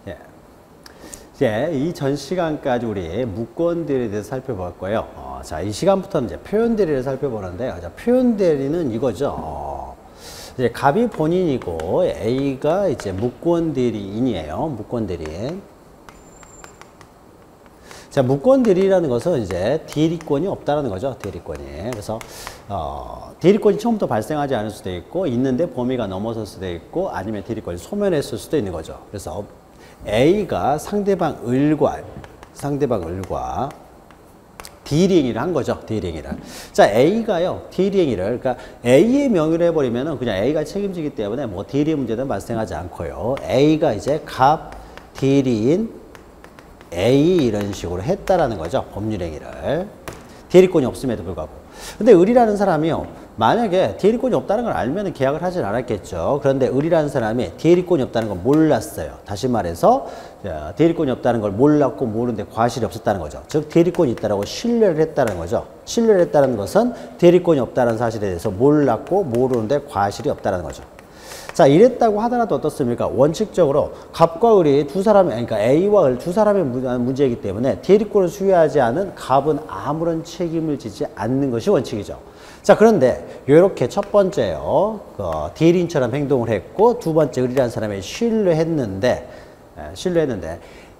예. 이제 이 전 시간까지 우리 무권대리에 대해서 살펴볼 거예요. 자, 이 시간부터는 이제 표현대리를 살펴보는데요. 자, 표현대리는 이거죠. 이제 갑이 본인이고 A가 이제 무권대리인이에요. 무권대리인. 자, 무권대리라는 것은 이제 대리권이 없다라는 거죠. 대리권이. 그래서 대리권이 처음부터 발생하지 않을 수도 있고, 있는데 범위가 넘어설 수도 있고, 아니면 대리권이 소멸했을 수도 있는 거죠. 그래서 A가 상대방 을과 대리행위를 한 거죠. 대리행위를. 자, A가요, 대리행위를, 그러니까 A의 명의로 해버리면은 그냥 A가 책임지기 때문에 뭐 대리 문제는 발생하지 않고요. A가 이제 갑, 대리인, A 이런 식으로 했다라는 거죠. 법률행위를. 대리권이 없음에도 불구하고. 근데 을이라는 사람이요, 만약에 대리권이 없다는 걸 알면 계약을 하진 않았겠죠. 그런데 을이라는 사람이 대리권이 없다는 걸 몰랐어요. 다시 말해서 대리권이 없다는 걸 몰랐고 모르는데 과실이 없었다는 거죠. 즉 대리권이 있다라고 신뢰를 했다는 거죠. 신뢰를 했다는 것은 대리권이 없다는 사실에 대해서 몰랐고 모르는데 과실이 없다는 거죠. 자, 이랬다고 하더라도 어떻습니까? 원칙적으로 갑과 을이 두 사람이, 그러니까 A와 을 두 사람의 문제이기 때문에 대리권을 수여하지 않은 갑은 아무런 책임을 지지 않는 것이 원칙이죠. 자, 그런데 이렇게 첫 번째요, 대리인처럼 행동을 했고, 두 번째 을이라는 사람이 신뢰했는데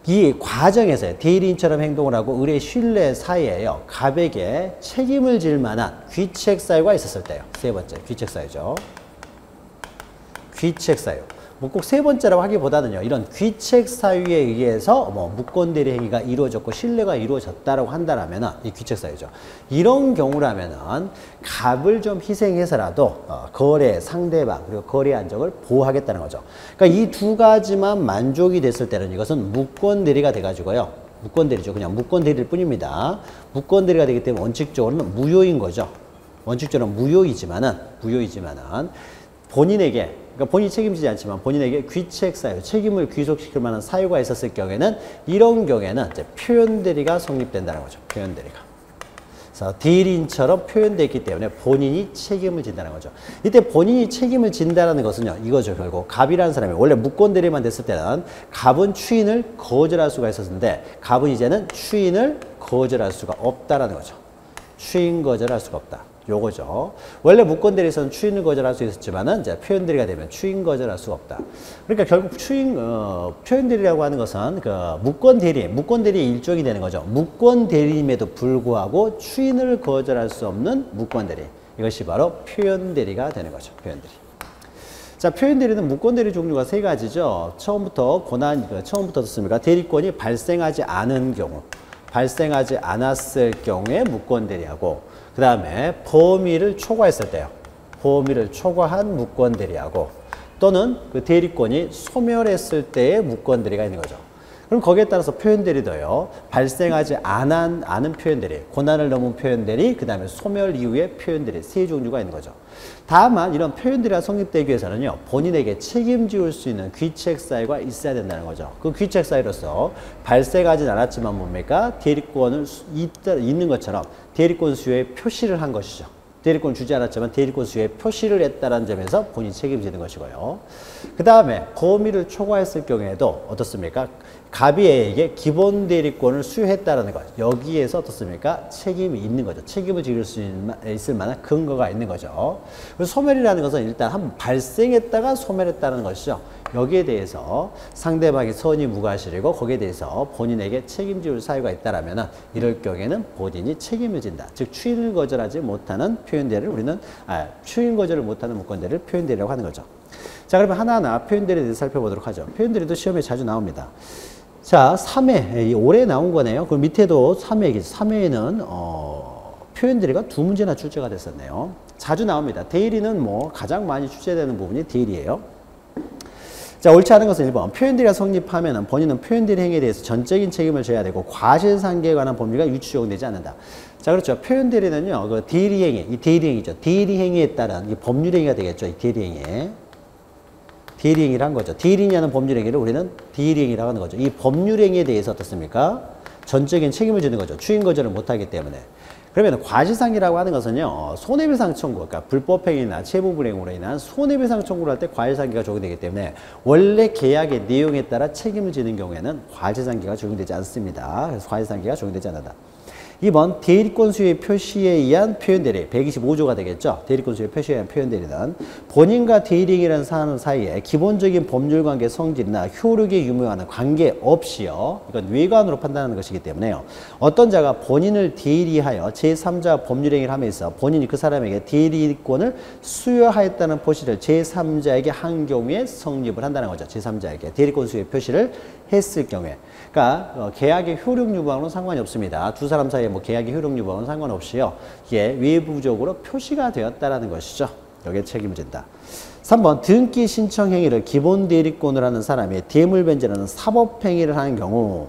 이 과정에서 대리인처럼 행동을 하고 을의 신뢰 사이에요, 갑에게 책임을 질 만한 귀책 사유가 있었을 때요. 세 번째 귀책 사유죠. 귀책 사유. 뭐 꼭 세 번째라고 하기보다는요, 이런 귀책 사유에 의해서 뭐 무권대리 행위가 이루어졌고 신뢰가 이루어졌다라고 한다라면은 이 귀책 사유죠. 이런 경우라면은 갑을 좀 희생해서라도 거래 상대방 그리고 거래 안정을 보호하겠다는 거죠. 그러니까 이 두 가지만 만족이 됐을 때는 이것은 무권대리가 돼가지고요. 무권대리죠. 그냥 무권대리일 뿐입니다. 무권대리가 되기 때문에 원칙적으로는 무효인 거죠. 원칙적으로는 무효이지만은 본인에게, 그러니까 본인이 책임지지 않지만 본인에게 귀책 사유, 책임을 귀속시킬 만한 사유가 있었을 경우에는, 이런 경우에는 이제 표현대리가 성립된다는 거죠. 표현대리가. 그래서 대리인처럼 표현됐기 때문에 본인이 책임을 진다는 거죠. 이때 본인이 책임을 진다는 것은요, 이거죠. 결국 갑이라는 사람이 원래 무권대리만 됐을 때는 갑은 추인을 거절할 수가 있었는데, 갑은 이제는 추인을 거절할 수가 없다라는 거죠. 추인 거절할 수가 없다. 요거죠. 원래 무권대리에서는 추인을 거절할 수 있었지만은 이제 표현대리가 되면 추인 거절할 수가 없다. 그러니까 결국 표현대리라고 하는 것은 무권대리의 일종이 되는 거죠. 무권대리임에도 불구하고 추인을 거절할 수 없는 무권대리. 이것이 바로 표현대리가 되는 거죠. 표현대리. 자, 표현대리는 무권대리 종류가 세 가지죠. 처음부터 어떻습니까? 대리권이 발생하지 않은 경우, 발생하지 않았을 경우에 무권대리하고, 그 다음에 범위를 초과했을 때요. 범위를 초과한 무권대리하고, 또는 그 대리권이 소멸했을 때의 무권대리가 있는 거죠. 그럼 거기에 따라서 표현대리도요, 발생하지 않은 표현대리, 고난을 넘은 표현대리, 그 다음에 소멸 이후의 표현대리, 세 종류가 있는 거죠. 다만 이런 표현대리가 성립되기 위해서는요, 본인에게 책임지울 수 있는 귀책 사유가 있어야 된다는 거죠. 그 귀책 사유로서 발생하진 않았지만 뭡니까? 대리권을 있는 것처럼 대리권 수요에 표시를 한 것이죠. 대리권을 주지 않았지만 대리권 수요에 표시를 했다는 점에서 본인이 책임지는 것이고요. 그 다음에 범위를 초과했을 경우에도 어떻습니까? 갑이 A에게 기본 대리권을 수여했다는 것. 여기에서 어떻습니까? 책임이 있는 거죠. 책임을 지을 수 있을 만한 근거가 있는 거죠. 그래서 소멸이라는 것은 일단 한번 발생했다가 소멸했다는 것이죠. 여기에 대해서 상대방이 선의 무과실이고 거기에 대해서 본인에게 책임질 사유가 있다라면 이럴 경우에는 본인이 책임을 진다. 즉 추인을 거절하지 못하는 표현대리를 우리는 추인 거절을 못하는 무권대리를 표현대리라고 하는 거죠. 자, 그러면 하나하나 표현대리에 대해서 살펴보도록 하죠. 표현대리도 시험에 자주 나옵니다. 자, 3회, 올해 나온 거네요. 그 밑에도 3회이겠죠. 3회에는 표현대리가 두 문제나 출제가 됐었네요. 자주 나옵니다. 대리는 뭐 가장 많이 출제되는 부분이 대리예요. 자, 옳지 않은 것은 1번. 표현대리가 성립하면 본인은 표현대리 행위에 대해서 전적인 책임을 져야 되고 과실상계에 관한 법리가 유추적용되지 않는다. 자, 그렇죠. 표현대리는요, 그 대리행위, 이 대리행위죠. 대리행위에 따른 이 법률행위가 되겠죠. 이 대리행위. 대리행위를 한 거죠. 대리냐는 법률행위를 우리는 대리행위라고 하는 거죠. 이 법률행위에 대해서 어떻습니까? 전적인 책임을 지는 거죠. 추인 거절을 못하기 때문에. 그러면 과실상계라고 하는 것은요, 손해배상 청구, 그러니까 불법행위나 채무불이행으로 인한 손해배상 청구를 할 때 과실상계가 적용되기 때문에 원래 계약의 내용에 따라 책임을 지는 경우에는 과실상계가 적용되지 않습니다. 그래서 과실상계가 적용되지 않는다. 2번 대리권 수의 표시에 의한 표현대리 125조가 되겠죠. 대리권 수의 표시에 의한 표현대리는 본인과 대리인이라는 사람 사이에 기본적인 법률관계 성질이나 효력에 유무하는 관계없이요. 이건 외관으로 판단하는 것이기 때문에요. 어떤 자가 본인을 대리하여 제3자 법률행위를 함에 있어 본인이 그 사람에게 대리권을 수여하였다는 표시를 제3자에게 한 경우에 성립을 한다는 거죠. 제3자에게 대리권 수의 표시를 했을 경우에. 그러니까 계약의 효력 유무하고는 상관이 없습니다. 두 사람 사이에 뭐 계약의 효력 유무하고는 상관없이요. 이게 외부적으로 표시가 되었다라는 것이죠. 여기에 책임을 진다. 3번 등기 신청 행위를 기본 대리권을 하는 사람이 대물변제라는 사법 행위를 하는 경우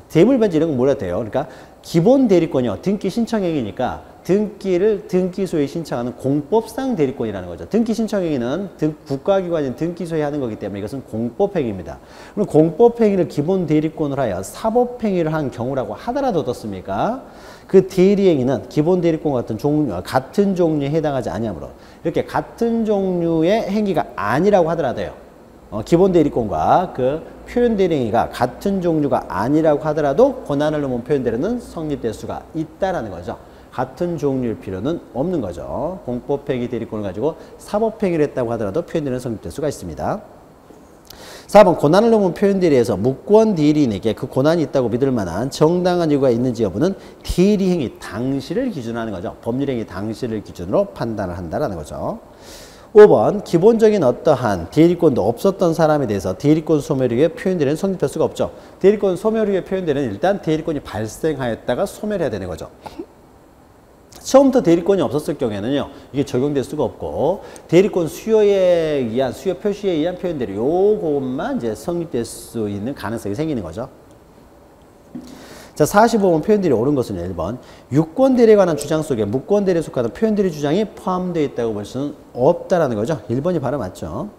대물변제 이런 건 뭐라 돼요? 그러니까 기본 대리권이요. 등기 신청 행위니까 등기를 등기소에 신청하는 공법상 대리권이라는 거죠. 등기 신청행위는 국가기관인 등기소에 하는 거기 때문에 이것은 공법행위입니다. 그럼 공법행위를 기본 대리권을 하여 사법행위를 한 경우라고 하더라도 어떻습니까? 그 대리행위는 기본 대리권 같은 종류에 해당하지 아니하므로 이렇게 같은 종류의 행위가 아니라고 하더라도요. 기본 대리권과 그 표현 대리행위가 같은 종류가 아니라고 하더라도 권한을 넘은 표현 대리는 성립될 수가 있다라는 거죠. 같은 종류일 필요는 없는 거죠. 공법행위 대리권을 가지고 사법행위를 했다고 하더라도 표현대리는 성립될 수가 있습니다. 4번 권한을 넘은 표현대리에서 무권 대리인에게 그 권한이 있다고 믿을 만한 정당한 이유가 있는지 여부는 대리행위 당시를 기준으로 하는 거죠. 법률행위 당시를 기준으로 판단을 한다는 거죠. 5번 기본적인 어떠한 대리권도 없었던 사람에 대해서 대리권 소멸이후에 표현대리는 성립할 수가 없죠. 대리권 소멸이후에 표현대리는 일단 대리권이 발생하였다가 소멸해야 되는 거죠. 처음부터 대리권이 없었을 경우에는요, 이게 적용될 수가 없고, 대리권 수요에 의한, 수요 표시에 의한 표현대리, 요것만 이제 성립될 수 있는 가능성이 생기는 거죠. 자, 45번 표현대리 옳은 것은 1번. 유권대리에 관한 주장 속에 무권대리에 속하는 표현대리 주장이 포함되어 있다고 볼 수는 없다라는 거죠. 1번이 바로 맞죠.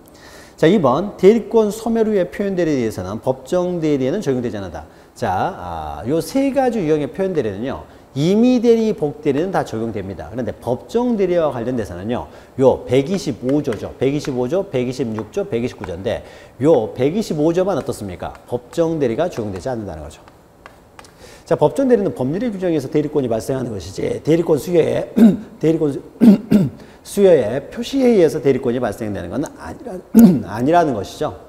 자, 2번. 대리권 소멸 후의 표현대리에 대해서는 법정대리에는 적용되지 않는다. 자, 요 세 가지 유형의 표현대리는요, 임의대리, 복대리는 다 적용됩니다. 그런데 법정대리와 관련돼서는요, 요 125조죠. 125조, 126조, 129조인데, 요 125조만 어떻습니까? 법정대리가 적용되지 않는다는 거죠. 자, 법정대리는 법률의 규정에서 대리권이 발생하는 것이지, 대리권 수요에, 수요의 표시에 의해서 대리권이 발생되는 건 아니라는 것이죠.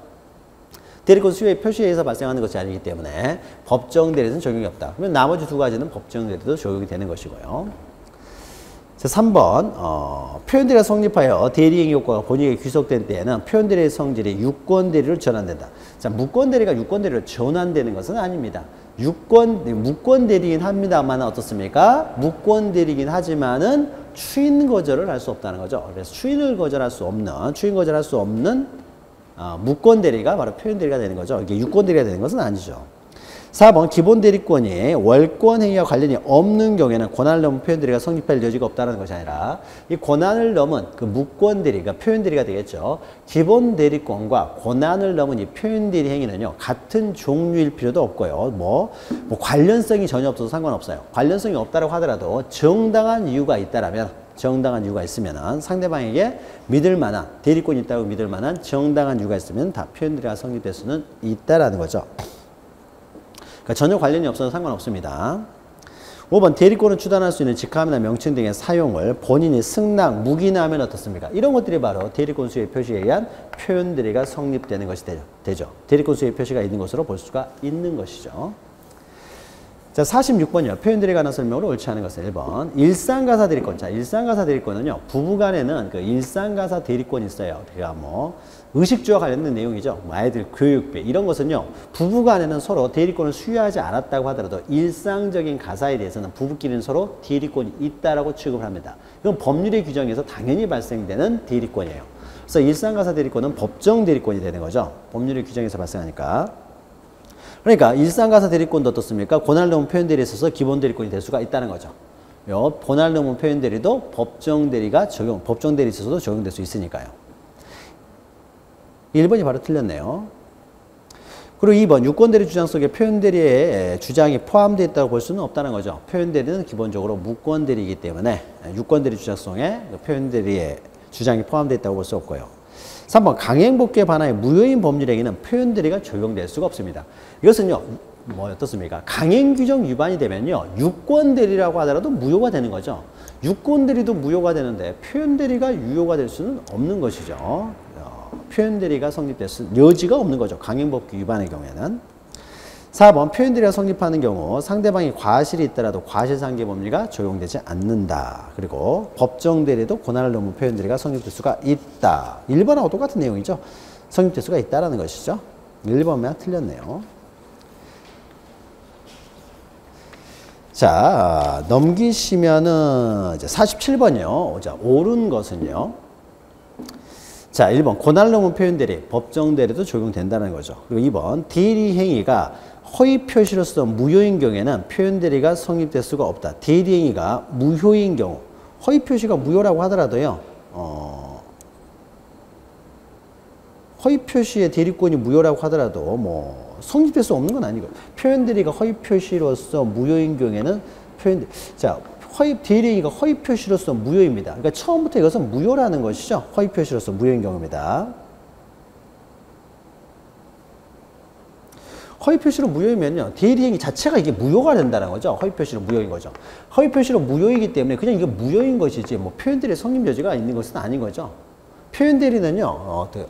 대리권 수요의 표시에 의해서 발생하는 것이 아니기 때문에 법정대리는 적용이 없다. 그러면 나머지 두 가지는 법정대리도 적용이 되는 것이고요. 자, 3번 표현대리가 성립하여 대리행위 효과가 본인에게 귀속된 때에는 표현대리의 성질이 유권대리로 전환된다. 자, 무권대리가 유권대리로 전환되는 것은 아닙니다. 무권대리긴 합니다만 어떻습니까? 무권대리긴 하지만은 추인 거절을 할 수 없다는 거죠. 그래서 추인 거절할 수 없는 무권대리가 바로 표현대리가 되는 거죠. 이게 유권대리가 되는 것은 아니죠. 4번 기본대리권이 월권행위와 관련이 없는 경우에는 권한을 넘은 표현대리가 성립할 여지가 없다는 것이 아니라 이 권한을 넘은 그 무권대리가 표현대리가 되겠죠. 기본대리권과 권한을 넘은 이 표현대리 행위는요. 같은 종류일 필요도 없고요. 뭐 관련성이 전혀 없어도 상관없어요. 관련성이 없다고 하더라도 정당한 이유가 있으면은 상대방에게 믿을 만한 대리권이 있다고 믿을 만한 정당한 이유가 있으면 다 표현대리가 성립될 수는 있다라는 거죠. 그러니까 전혀 관련이 없어도 상관없습니다. 5번 대리권을 추단할 수 있는 직함이나 명칭 등의 사용을 본인이 승낙, 묵인하면 어떻습니까? 이런 것들이 바로 대리권 수의 표시에 의한 표현대리가 성립되는 것이 되죠. 대리권 수의 표시가 있는 것으로 볼 수가 있는 것이죠. 자, 46번이요. 표현대리에 관한 설명으로 옳지 않은 것은 1번. 일상가사 대리권. 자, 일상가사 대리권은요. 부부간에는 그 일상가사 대리권이 있어요. 그러니까 의식주와 관련된 내용이죠. 아이들 교육비 이런 것은요. 부부간에는 서로 대리권을 수여하지 않았다고 하더라도 일상적인 가사에 대해서는 부부끼리는 서로 대리권이 있다라고 취급을 합니다. 이건 법률의 규정에서 당연히 발생되는 대리권이에요. 그래서 일상가사 대리권은 법정 대리권이 되는 거죠. 법률의 규정에서 발생하니까. 그러니까 일상가사 대리권도 어떻습니까? 권한을 넘은 표현대리에 있어서 기본대리권이 될 수가 있다는 거죠. 권한을 넘은 표현대리도 법정대리에 있어서도 적용될 수 있으니까요. 1번이 바로 틀렸네요. 그리고 2번 유권대리 주장 속에 표현대리의 주장이 포함되어 있다고 볼 수는 없다는 거죠. 표현대리는 기본적으로 무권대리이기 때문에 유권대리 주장 속에 표현대리의 주장이 포함되어 있다고 볼 수 없고요. 3번 강행복귀에 반하여 무효인 법률행위는 표현대리가 적용될 수가 없습니다. 이것은요, 뭐 어떻습니까? 강행규정 위반이 되면요, 유권대리라고 하더라도 무효가 되는 거죠. 유권대리도 무효가 되는데 표현대리가 유효가 될 수는 없는 것이죠. 표현대리가 성립됐을 여지가 없는 거죠. 강행법규 위반의 경우에는. 4번 표현대리가 성립하는 경우 상대방이 과실이 있더라도 과실상계법리가 적용되지 않는다. 그리고 법정대리도 권한을 넘은 표현대리가 성립될 수가 있다. 1번하고 똑같은 내용이죠. 성립될 수가 있다라는 것이죠. 1번만 틀렸네요. 자, 넘기시면은 이제 47번이요. 자, 옳은 것은요. 자, 1번 권한을 넘은 표현대리, 법정대리도 적용된다는 거죠. 그리고 2번 대리 행위가 허위 표시로서 무효인 경우에는 표현대리가 성립될 수가 없다. 대리 행위가 무효인 경우, 허위 표시가 무효라고 하더라도요. 허위 표시의 대리권이 무효라고 하더라도 뭐 성립될 수 없는 건 아니고 표현대리가 허위 표시로서 무효인 경우에는 허위 대리행위가 허위 표시로서 무효입니다. 그러니까 처음부터 이것은 무효라는 것이죠. 허위 표시로서 무효인 경우입니다. 허위 표시로 무효이면요, 대리행위 자체가 이게 무효가 된다는 거죠. 허위 표시로 무효인 거죠. 허위 표시로 무효이기 때문에 그냥 이게 무효인 것이지 뭐 표현대리 성립 여지가 있는 것은 아닌 거죠. 표현대리는요,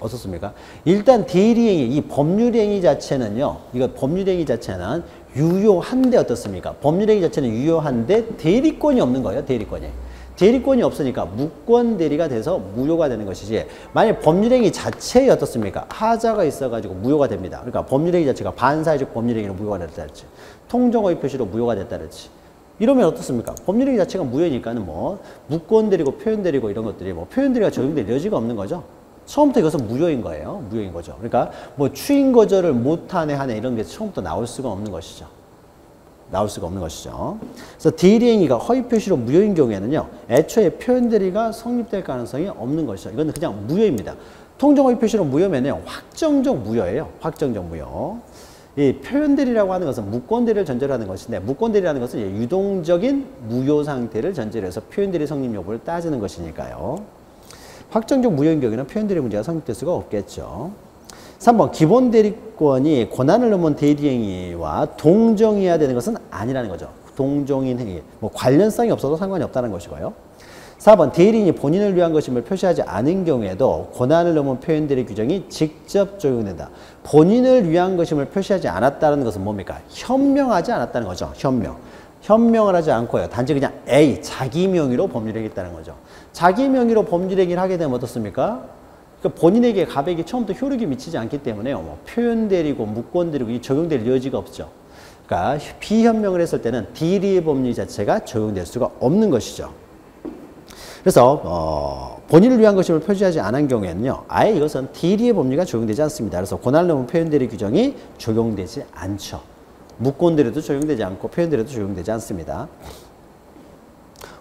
어떻습니까? 일단 대리행위, 이 법률행위 자체는요, 이거 법률행위 자체는 유효한데 어떻습니까? 법률행위 자체는 유효한데 대리권이 없는 거예요, 대리권이. 대리권이 없으니까 무권대리가 돼서 무효가 되는 것이지, 만약 법률행위 자체에 어떻습니까? 하자가 있어가지고 무효가 됩니다. 그러니까 법률행위 자체가 반사회적 법률행위로 무효가 됐다든지, 통정허위 표시로 무효가 됐다든지, 이러면 어떻습니까? 법률행위 자체가 무효니까는 뭐 무권대리고 표현대리고 이런 것들이 뭐 표현대리가 적용될 여지가 없는 거죠. 처음부터 이것은 무효인 거예요. 무효인 거죠. 그러니까 뭐 추인 거절을 못하네 하네 이런 게 처음부터 나올 수가 없는 것이죠. 나올 수가 없는 것이죠. 그래서 대리행위가 허위 표시로 무효인 경우에는요, 애초에 표현대리가 성립될 가능성이 없는 것이죠. 이건 그냥 무효입니다. 통정허위 표시로 무효면요, 확정적 무효예요. 확정적 무효. 이 표현대리라고 하는 것은 무권대리를 전제로 하는 것인데, 무권대리라는 것은 유동적인 무효 상태를 전제로 해서 표현대리 성립 여부를 따지는 것이니까요. 확정적 무효인 경우에는 표현대리 문제가 성립될 수가 없겠죠. 3번 기본대리권이 권한을 넘은 대리행위와 동정해야 되는 것은 아니라는 거죠. 동정인 행위, 뭐 관련성이 없어도 상관이 없다는 것이고요. 4번 대리인이 본인을 위한 것임을 표시하지 않은 경우에도 권한을 넘은 표현대리 규정이 직접 적용된다. 본인을 위한 것임을 표시하지 않았다는 것은 뭡니까? 현명하지 않았다는 거죠. 현명을 하지 않고요, 단지 그냥 A, 자기 명의로 법률행위를 했다는 거죠. 자기 명의로 법률행위를 하게 되면 어떻습니까? 그러니까 본인에게 가백이 처음부터 효력이 미치지 않기 때문에요, 뭐 표현대리고 무권대리고 이 적용될 여지가 없죠. 그러니까 비현명을 했을 때는 대리의 법률 자체가 적용될 수가 없는 것이죠. 그래서 본인을 위한 것임을 표시하지 않은 경우에는요, 아예 이것은 대리의 법리가 적용되지 않습니다. 그래서 권한을 넘은 표현대리 규정이 적용되지 않죠. 무권대리도 적용되지 않고 표현대리도 적용되지 않습니다.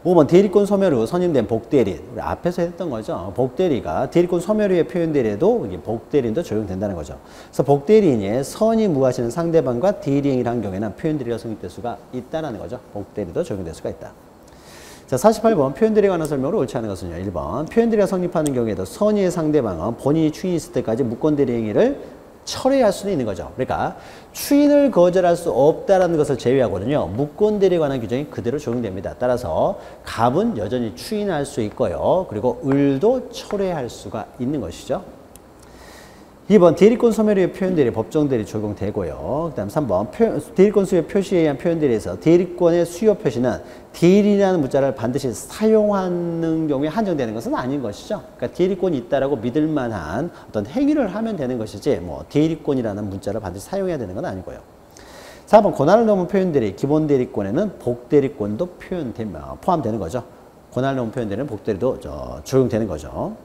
5번 대리권 소멸 후 선임된 복대리인, 우리 앞에서 했던 거죠. 복대리가 대리권 소멸 후의 표현대리에도 복대리인도 적용된다는 거죠. 그래서 복대리인이 선임 무하시는 상대방과 대리행위를 한 경우에는 표현대리가 성립될 수가 있다는 거죠. 복대리도 적용될 수가 있다. 자, 48번 표현대리에 관한 설명으로 옳지 않은 것은요. 1번 표현대리가 성립하는 경우에도 선의의 상대방은 본인이 추인이 있을 때까지 무권대리 행위를 철회할 수는 있는 거죠. 그러니까 추인을 거절할 수 없다는 것을 제외하고는요, 무권대리에 관한 규정이 그대로 적용됩니다. 따라서 갑은 여전히 추인할 수 있고요, 그리고 을도 철회할 수가 있는 것이죠. 2번 대리권 소멸 후의 표현대리 법정대리 적용되고요. 그 다음 3번 대리권 수요 표시에 의한 표현대리에서 대리권의 수요 표시는 대리라는 문자를 반드시 사용하는 경우에 한정되는 것은 아닌 것이죠. 그러니까 대리권이 있다라고 믿을 만한 어떤 행위를 하면 되는 것이지 뭐 대리권이라는 문자를 반드시 사용해야 되는 건 아니고요. 4번 권한을 넘은 표현대리 기본 대리권에는 복대리권도 포함되는 거죠. 권한을 넘은 표현대리는 복대리도 적용되는 거죠.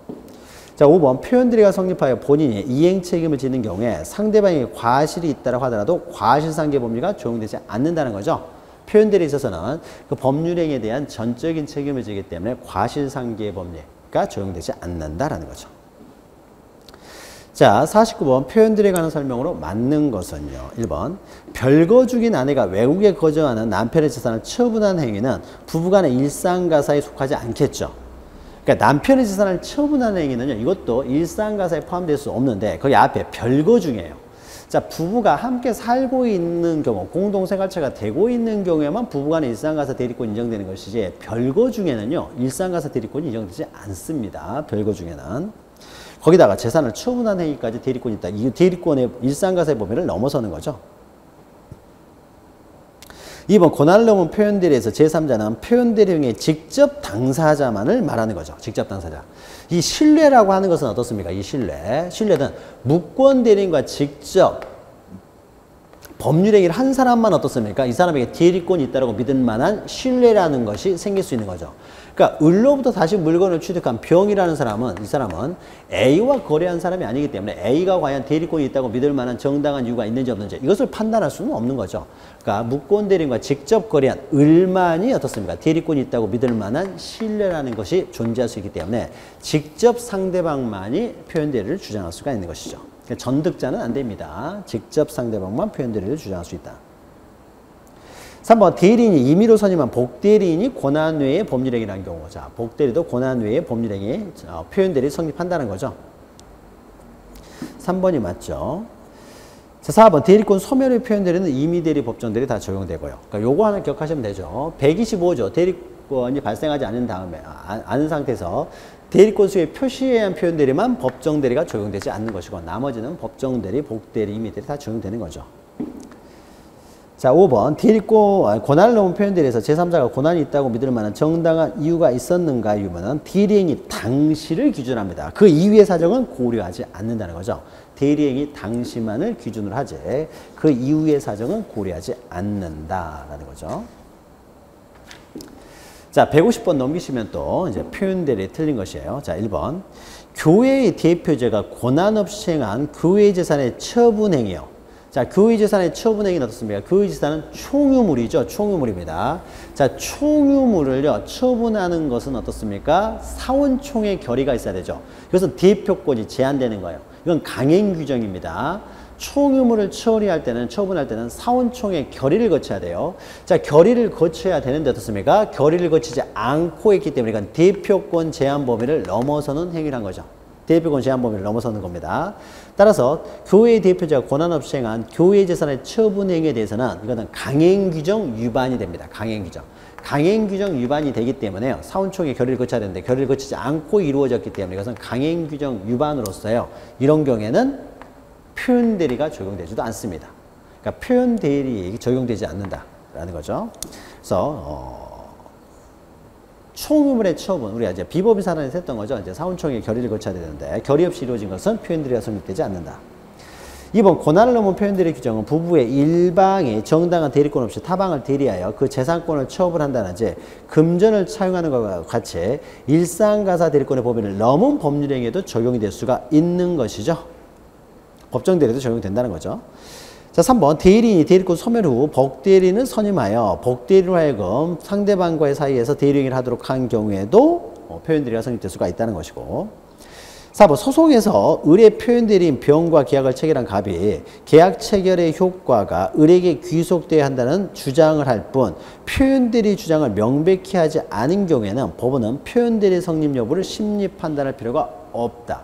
자, 5번 표현대리가 성립하여 본인이 이행 책임을 지는 경우에 상대방이 과실이 있다고 하더라도 과실상계 법리가 적용되지 않는다는 거죠. 표현대리에 있어서는 그 법률행위에 대한 전적인 책임을 지기 때문에 과실상계 법리가 적용되지 않는다라는 거죠. 자, 49번 표현들에 관한 설명으로 맞는 것은요. 1번 별거 중인 아내가 외국에 거주하는 남편의 재산을 처분한 행위는 부부간의 일상가사에 속하지 않겠죠. 그러니까 남편의 재산을 처분하는 행위는요. 이것도 일상가사에 포함될 수 없는데 거기 앞에 별거 중이에요. 자, 부부가 함께 살고 있는 경우, 공동생활체가 되고 있는 경우에만 부부간의 일상가사 대리권이 인정되는 것이지 별거 중에는요. 일상가사 대리권이 인정되지 않습니다. 별거 중에는. 거기다가 재산을 처분한 행위까지 대리권이 있다. 이 대리권의 일상가사의 범위를 넘어서는 거죠. 2번 고난을 넘은 표현대리에서 제3자는 표현대리형의 직접 당사자만을 말하는 거죠. 직접 당사자. 이 신뢰라고 하는 것은 어떻습니까? 이 신뢰. 신뢰는 무권대리인과 직접 법률행위를 한 사람만 어떻습니까? 이 사람에게 대리권이 있다고 믿을 만한 신뢰라는 것이 생길 수 있는 거죠. 그러니까 을로부터 다시 물건을 취득한 병이라는 사람은 이 사람은 A와 거래한 사람이 아니기 때문에 A가 과연 대리권이 있다고 믿을 만한 정당한 이유가 있는지 없는지 이것을 판단할 수는 없는 거죠. 그러니까 무권 대리인과 직접 거래한 을만이 어떻습니까? 대리권이 있다고 믿을 만한 신뢰라는 것이 존재할 수 있기 때문에 직접 상대방만이 표현 대리를 주장할 수가 있는 것이죠. 그러니까 전득자는 안 됩니다. 직접 상대방만 표현 대리를 주장할 수 있다. 3번 대리인이 임의로 선임한 복대리인이 권한외의 법률행위라는 경우. 자, 복대리도 권한외의 법률행위 표현대리 성립한다는 거죠. 3번이 맞죠. 자, 4번 대리권 소멸의 표현대리는 임의대리, 법정대리 다 적용되고요. 그러니까 요거 하나 기억하시면 되죠. 125조 대리권이 발생하지 않은 다음에 않은 상태에서 대리권 수에 표시해야 한 표현대리만 법정대리가 적용되지 않는 것이고 나머지는 법정대리, 복대리, 임의대리 다 적용되는 거죠. 자, 5번 대리권 권한을 넘은 표현대리에서 제3자가 권한이 있다고 믿을 만한 정당한 이유가 있었는가 이유면은 대리행위 당시를 기준합니다. 그 이후의 사정은 고려하지 않는다는 거죠. 대리행위 당시만을 기준으로 하지 그 이후의 사정은 고려하지 않는다라는 거죠. 자, 150번 넘기시면 또 이제 표현대리에 틀린 것이에요. 자, 1번 교회의 대표자가 권한 없이 행한 교회 재산의 처분행위요. 자, 교의 재산의 처분행위는 어떻습니까? 교의 재산은 총유물이죠. 총유물입니다. 자, 총유물을요, 처분하는 것은 어떻습니까? 사원총회 결의가 있어야 되죠. 그래서 대표권이 제한되는 거예요. 이건 강행 규정입니다. 총유물을 처분할 때는 사원총회 결의를 거쳐야 돼요. 자, 결의를 거쳐야 되는데 어떻습니까? 결의를 거치지 않고 있기 때문에 이건 대표권 제한 범위를 넘어서는 행위란 거죠. 대표권 제한 범위를 넘어서는 겁니다. 따라서 교회의 대표자가 권한 없이 행한 교회 재산의 처분 행위에 대해서는 이거는 강행 규정 위반이 됩니다. 강행 규정. 강행 규정 위반이 되기 때문에요. 사원총회 결의를 거쳐야 되는데 결의를 거치지 않고 이루어졌기 때문에 이것은 강행 규정 위반으로서요. 이런 경우에는 표현 대리가 적용되지도 않습니다. 그러니까 표현 대리에 적용되지 않는다라는 거죠. 그래서 총유물의 처분, 우리가 이제 비법이 사단에서 했던 거죠. 이제 사원총회 결의를 거쳐야 되는데 결의 없이 이루어진 것은 표현대리가 성립되지 않는다. 2번 권한을 넘은 표현대리 규정은 부부의 일방이 정당한 대리권 없이 타방을 대리하여 그 재산권을 처분한다든지 금전을 차용하는 것과 같이 일상가사 대리권의 범위를 넘은 법률행위에도 적용이 될 수가 있는 것이죠. 법정대리도 적용된다는 거죠. 자, 3번 대리인이 대리권 소멸 후 복대리인을 선임하여 복대리로 하여금 상대방과의 사이에서 대리행위를 하도록 한 경우에도 표현대리가 성립될 수가 있다는 것이고 4번 소송에서 을의 표현대리인 병과 계약을 체결한 갑이 계약 체결의 효과가 을에게 귀속되어야 한다는 주장을 할 뿐 표현대리 주장을 명백히 하지 않은 경우에는 법원은 표현대리 성립 여부를 심리 판단할 필요가 없다.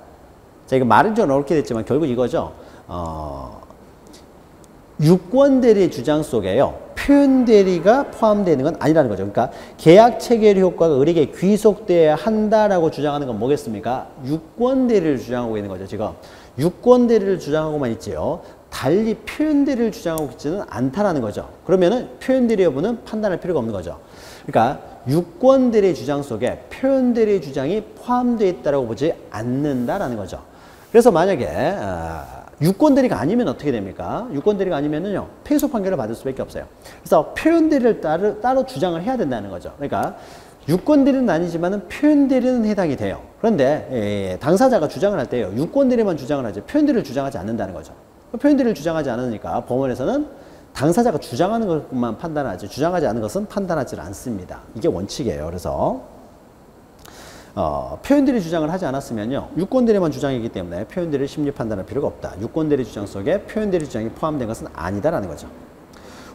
자, 이거 말은 좀 어렵게 됐지만 결국 이거죠. 유권대리의 주장 속에요. 표현대리가 포함되는 건 아니라는 거죠. 그러니까 계약 체결 효과가 을에게 귀속돼야 한다라고 주장하는 건 뭐겠습니까? 유권대리를 주장하고 있는 거죠. 지금 유권대리를 주장하고만 있지요. 달리 표현대리를 주장하고 있지는 않다라는 거죠. 그러면은 표현대리 여부는 판단할 필요가 없는 거죠. 그러니까 유권대리의 주장 속에 표현대리의 주장이 포함되어 있다고 보지 않는다라는 거죠. 그래서 만약에 유권대리가 아니면 어떻게 됩니까? 유권대리가 아니면은요, 패소 판결을 받을 수밖에 없어요. 그래서 표현대리를 따로 주장을 해야 된다는 거죠. 그러니까 유권대리는 아니지만은 표현대리는 해당이 돼요. 그런데 당사자가 주장을 할 때요, 유권대리만 주장을 하지 표현대리를 주장하지 않는다는 거죠. 표현대리를 주장하지 않으니까 법원에서는 당사자가 주장하는 것만 판단하지 주장하지 않은 것은 판단하지 않습니다. 이게 원칙이에요. 그래서 표현들이 주장을 하지 않았으면요. 유권대리만 주장이기 때문에 표현대리를 심리 판단할 필요가 없다. 유권대리 주장 속에 표현대리 주장이 포함된 것은 아니다라는 거죠.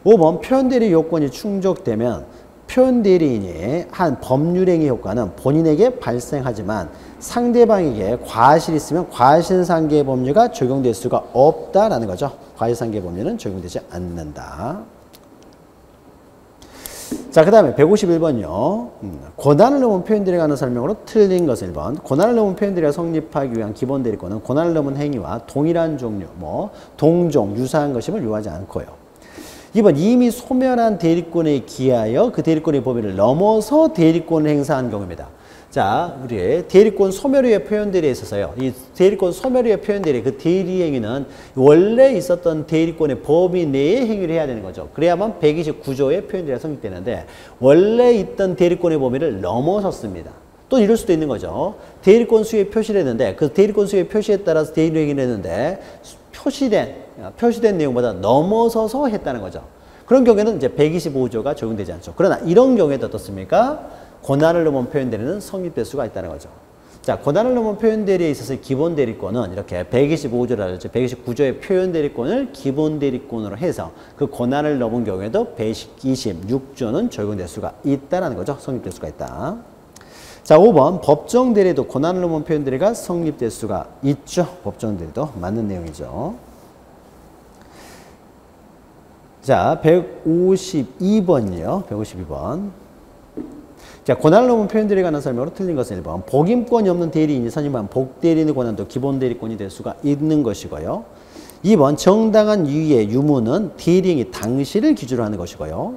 5번 표현대리 요건이 충족되면 표현대리인이 한 법률행위 효과는 본인에게 발생하지만 상대방에게 과실이 있으면 과실상계 법률가 적용될 수가 없다라는 거죠. 과실상계 법률은 적용되지 않는다. 자, 그 다음에 151번이요. 고난을 넘은 표현대리가 하는 설명으로 틀린 것은 1번. 고난을 넘은 표현대리가 성립하기 위한 기본 대리권은 고난을 넘은 행위와 동일한 종류, 동종, 유사한 것임을 요하지 않고요. 2번. 이미 소멸한 대리권에 기하여 그 대리권의 범위를 넘어서 대리권을 행사한 경우입니다. 자, 우리의 대리권 소멸 후의 표현대리에 있어서요. 이 대리권 소멸 후의 표현대리, 그 대리 행위는 원래 있었던 대리권의 범위 내에 행위를 해야 되는 거죠. 그래야만 129조의 표현대리가 성립되는데 원래 있던 대리권의 범위를 넘어섰습니다. 또 이럴 수도 있는 거죠. 대리권 수에 표시를 했는데 그 대리권 수의 표시에 따라서 대리 행위를 했는데 표시된 내용보다 넘어서서 했다는 거죠. 그런 경우에는 이제 125조가 적용되지 않죠. 그러나 이런 경우에도 어떻습니까? 고난을 넘은 표현대리는 성립될 수가 있다는 거죠. 자, 고난을 넘은 표현대리에 있어서 기본 대리권은 이렇게 125조라든지 129조의 표현대리권을 기본 대리권으로 해서 그 고난을 넘은 경우에도 126조는 적용될 수가 있다는 거죠. 성립될 수가 있다. 자, 5번 법정 대리도 고난을 넘은 표현대리가 성립될 수가 있죠. 법정 대리도 맞는 내용이죠. 자, 152번이요. 152번. 자, 고난을 넘은 표현대리에 관한 설명으로 틀린 것은 1번. 복임권이 없는 대리인이 선임한 복대리인의 권한도 기본 대리권이 될 수가 있는 것이고요. 2번. 정당한 유의의 유무는 대리인이 당시를 기준으로 하는 것이고요.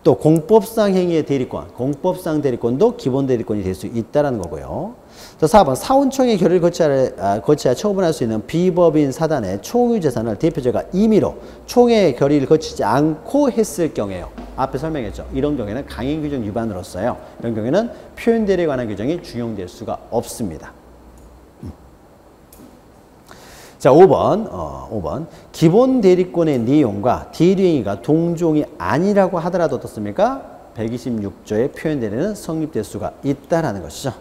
또 공법상 행위의 대리권, 공법상 대리권도 기본 대리권이 될 수 있다는 거고요. 또 4번. 사원총회 결의를 거치하여 처분할 수 있는 비법인 사단의 총유 재산을 대표자가 임의로 총회 결의를 거치지 않고 했을 경우에요. 앞에 설명했죠. 이런 경우에는 강행 규정 위반으로서요. 이런 경우에는 표현대리에 관한 규정이 준용될 수가 없습니다. 자, 5번. 기본 대리권의 내용과 대리행위가 동종이 아니라고 하더라도 어떻습니까? 126조의 표현대리는 성립될 수가 있다라는 것이죠.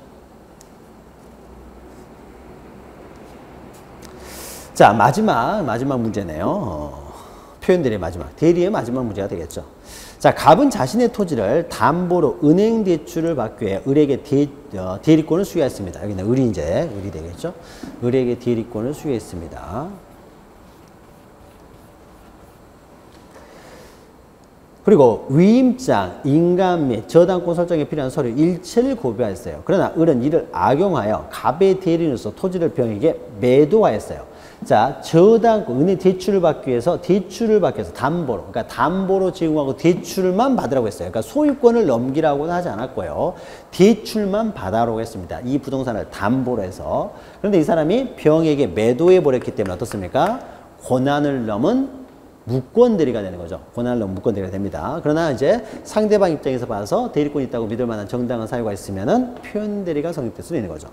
자, 마지막 문제네요. 표현대리의 마지막. 대리의 마지막 문제가 되겠죠. 자, 갑은 자신의 토지를 담보로 은행 대출을 받기 위해 을에게 대리권을 수여했습니다. 여기는 을이 이제 을이 되겠죠. 을에게 대리권을 수여했습니다. 그리고 위임장, 인감 및 저당권 설정에 필요한 서류 일체를 고려하였어요. 그러나 을은 이를 악용하여 갑의 대리인으로서 토지를 병에게 매도하였어요. 자, 저당권, 은행 대출을 받기 위해서 담보로, 그러니까 담보로 제공하고 대출만 받으라고 했어요. 그러니까 소유권을 넘기라고는 하지 않았고요. 대출만 받아라고 했습니다. 이 부동산을 담보로 해서. 그런데 이 사람이 병에게 매도해 버렸기 때문에 어떻습니까? 고난을 넘은 무권대리가 되는 거죠. 고난을 넘은 무권대리가 됩니다. 그러나 이제 상대방 입장에서 봐서 대리권이 있다고 믿을 만한 정당한 사유가 있으면은 표현대리가 성립될 수 있는 거죠.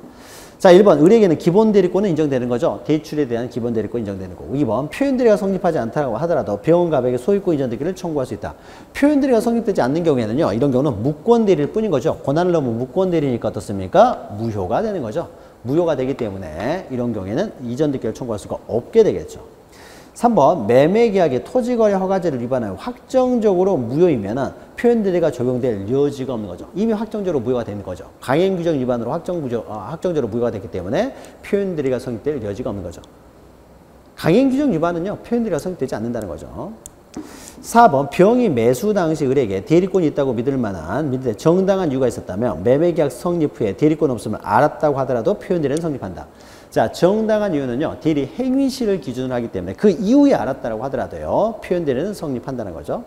자, 1번 을에게는 기본 대리권은 인정되는 거죠. 대출에 대한 기본 대리권 인정되는 거고. 2번 표현대리가 성립하지 않다고 하더라도 병원갑에게 소유권 이전되기를 청구할 수 있다. 표현대리가 성립되지 않는 경우에는요. 이런 경우는 무권대리일 뿐인 거죠. 고난을 넘은 무권대리니까 어떻습니까? 무효가 되는 거죠. 무효가 되기 때문에 이런 경우에는 이전되기를 청구할 수가 없게 되겠죠. 3번 매매계약의 토지거래 허가제를 위반하여 확정적으로 무효이면은 표현대리가 적용될 여지가 없는 거죠. 이미 확정적으로 무효가 되는 거죠. 강행규정 위반으로 확정적으로 무효가 됐기 때문에 표현대리가 성립될 여지가 없는 거죠. 강행규정 위반은요. 표현대리가 성립되지 않는다는 거죠. 4번 병이 매수 당시 을에게 대리권이 있다고 믿을 만한 정당한 이유가 있었다면 매매계약 성립 후에 대리권 없음을 알았다고 하더라도 표현대리는 성립한다. 자, 정당한 이유는요. 대리 행위시를 기준으로 하기 때문에 그 이후에 알았다고 하더라도요. 표현대리는 성립한다는 거죠.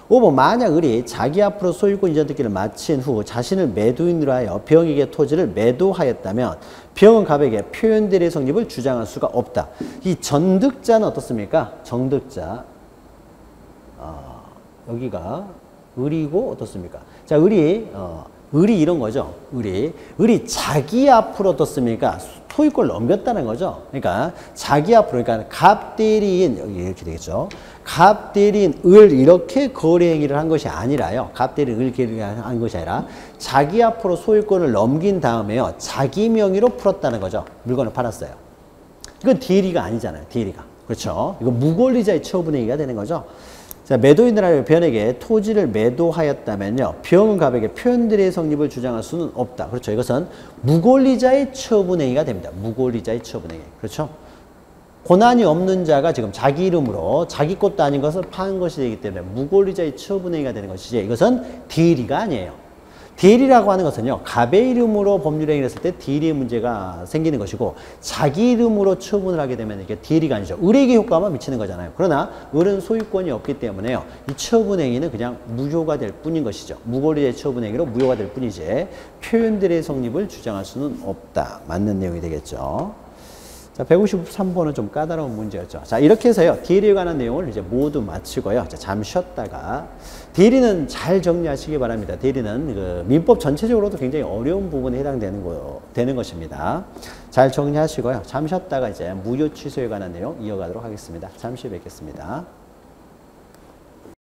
5번 만약 을이 자기 앞으로 소유권 이전 등기를 마친 후 자신을 매도인으로 하여 병에게 토지를 매도하였다면 병은 갑에게 표현대리 성립을 주장할 수가 없다. 이 전득자는 어떻습니까? 정득자. 여기가 을이고 어떻습니까? 자, 을이 을이 이런 거죠. 을이 자기 앞으로 뒀으니까 소유권을 넘겼다는 거죠. 그러니까 자기 앞으로, 그러니까 갑 대리인, 여기 이렇게 되겠죠. 갑 대리인 을 이렇게 거래 행위를 한 것이 아니라요. 갑 대리인 을 거래 한 것이 아니라 자기 앞으로 소유권을 넘긴 다음에요. 자기 명의로 풀었다는 거죠. 물건을 팔았어요. 이건 DLE가 아니잖아요. DLE가. 그렇죠. 이거 무권리자의 처분행위가 되는 거죠. 자, 매도인이라는 변에게 토지를 매도하였다면요. 병은 갑에게 표현대리의 성립을 주장할 수는 없다. 그렇죠. 이것은 무권리자의 처분행위가 됩니다. 무권리자의 처분행위. 그렇죠. 고난이 없는 자가 지금 자기 이름으로 자기 것도 아닌 것을 파는 것이 되기 때문에 무권리자의 처분행위가 되는 것이지 이것은 DLE가 아니에요. DLE라고 하는 것은요. 갑의 이름으로 법률행위를 했을 때 DLE의 문제가 생기는 것이고 자기 이름으로 처분을 하게 되면 이게 DLE가 아니죠. 을에게 효과만 미치는 거잖아요. 그러나 을은 소유권이 없기 때문에요. 이 처분행위는 그냥 무효가 될 뿐인 것이죠. 무권리자의 처분행위로 무효가 될 뿐이지 표현들의 성립을 주장할 수는 없다. 맞는 내용이 되겠죠. 자, 153번은 좀 까다로운 문제였죠. 자, 이렇게 해서요. DLE에 관한 내용을 이제 모두 마치고요. 자, 잠시 쉬었다가 DLE는 잘 정리하시기 바랍니다. DLE는 그 민법 전체적으로도 굉장히 어려운 부분에 해당되는 것입니다. 잘 정리하시고요. 잠시 쉬었다가 이제 무효 취소에 관한 내용 이어가도록 하겠습니다. 잠시 뵙겠습니다.